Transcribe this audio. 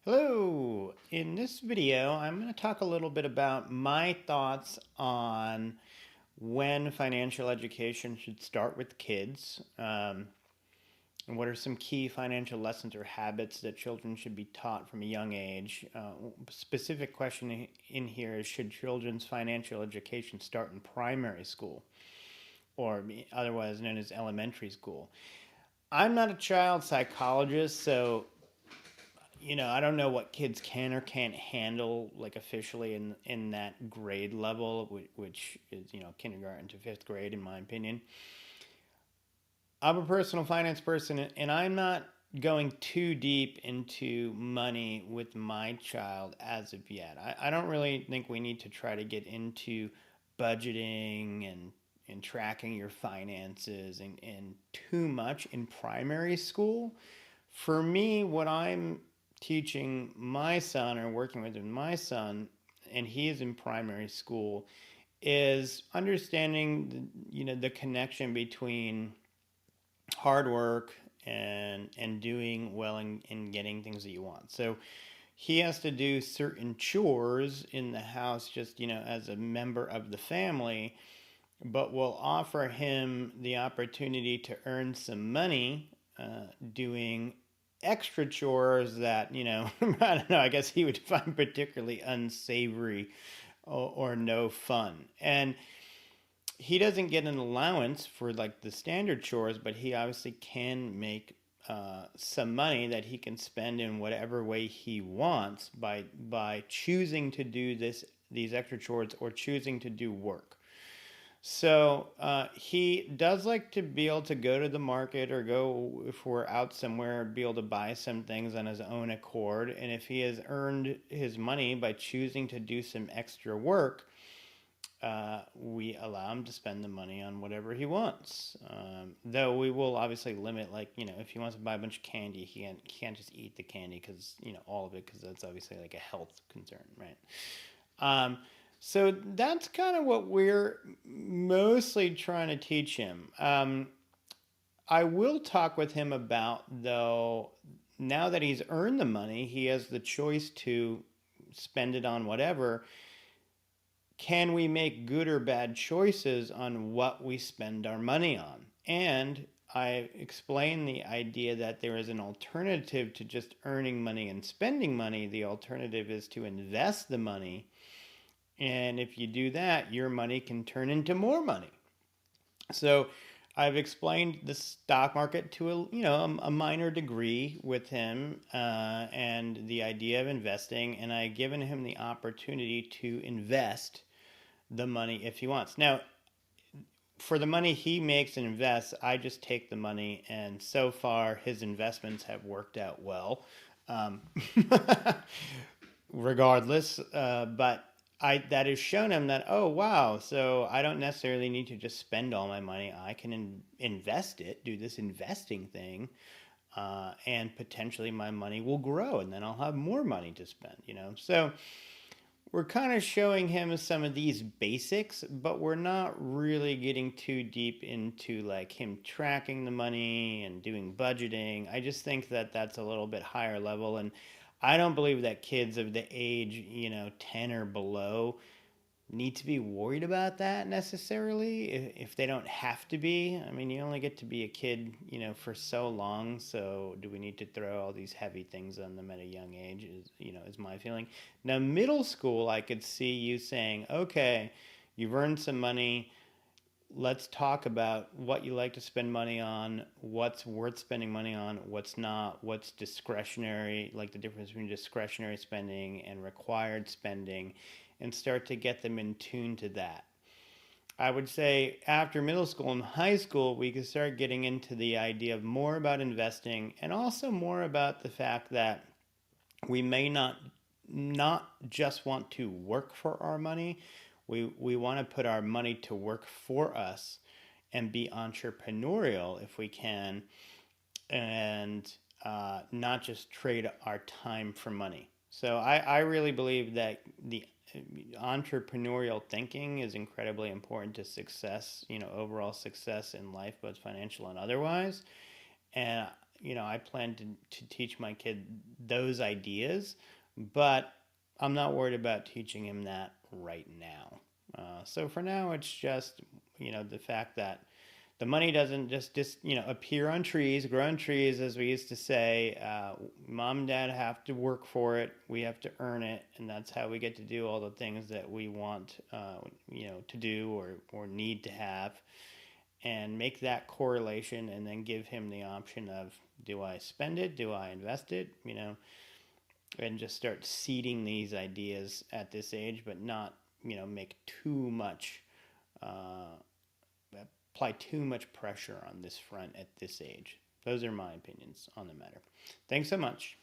Hello! In this video, I'm going to talk a little bit about my thoughts on when financial education should start with kids, and what are some key financial lessons or habits that children should be taught from a young age. Specific question in here is, should children's financial education start in primary school, or otherwise known as elementary school? I'm not a child psychologist, so I don't know what kids can or can't handle like officially in that grade level, which is kindergarten to fifth grade, in my opinion. I'm a personal finance person, and I'm not going too deep into money with my child as of yet. I don't really think we need to try to get into budgeting and tracking your finances and too much in primary school. For me, what I'm teaching my son or working with my son, and he is in primary school, is understanding the connection between hard work and doing well and getting things that you want. So he has to do certain chores in the house just as a member of the family, but we'll offer him the opportunity to earn some money doing extra chores that I don't know, I guess he would find particularly unsavory or no fun. And he doesn't get an allowance for like the standard chores, but he obviously can make some money that he can spend in whatever way he wants by choosing to do these extra chores or choosing to do work. So he does like to be able to go to the market or go, if we're out somewhere, be able to buy some things on his own accord. And if he has earned his money by choosing to do some extra work, we allow him to spend the money on whatever he wants. Though we will obviously limit, like, if he wants to buy a bunch of candy, he can't just eat the candy because, all of it, because that's obviously like a health concern, right? Um, so that's kind of what we're mostly trying to teach him. I will talk with him about, though, now that he's earned the money, he has the choice to spend it on whatever. Can we make good or bad choices on what we spend our money on? And I explain the idea that there is an alternative to just earning money and spending money. The alternative is to invest the money, and if you do that, your money can turn into more money. So I've explained the stock market to a minor degree with him, and the idea of investing, and I've given him the opportunity to invest the money if he wants. Now, for the money he makes and invests, I just take the money, and so far his investments have worked out well. Um, Regardless, but that has shown him that, oh wow, so I don't necessarily need to just spend all my money. I can invest it, do this investing thing, and potentially my money will grow, and then I'll have more money to spend. So we're kind of showing him some of these basics, but we're not really getting too deep into like him tracking the money and doing budgeting. I just think that that's a little bit higher level, and I don't believe that kids of the age, 10 or below need to be worried about that necessarily if they don't have to be. I mean, you only get to be a kid, for so long. So do we need to throw all these heavy things on them at a young age is my feeling. Now, middle school, I could see you saying, okay, you've earned some money. Let's talk about what you like to spend money on, what's worth spending money on, what's not, what's discretionary, like the difference between discretionary spending and required spending, and start to get them in tune to that. I would say after middle school and high school, we could start getting into the idea of more about investing and also more about the fact that we may not just want to work for our money. We want to put our money to work for us and be entrepreneurial if we can, and not just trade our time for money. So I really believe that the entrepreneurial thinking is incredibly important to success, overall success in life, both financial and otherwise. And I plan to teach my kid those ideas, but I'm not worried about teaching him that right now. So for now, it's just, the fact that the money doesn't just appear on trees, grow on trees, as we used to say. Mom and dad have to work for it. We have to earn it, and that's how we get to do all the things that we want, to do or need to have, and make that correlation, and then give him the option of, do I spend it? Do I invest it? And just start seeding these ideas at this age, but not, make too much. Uh, Apply too much pressure on this front at this age. Those are my opinions on the matter. Thanks so much.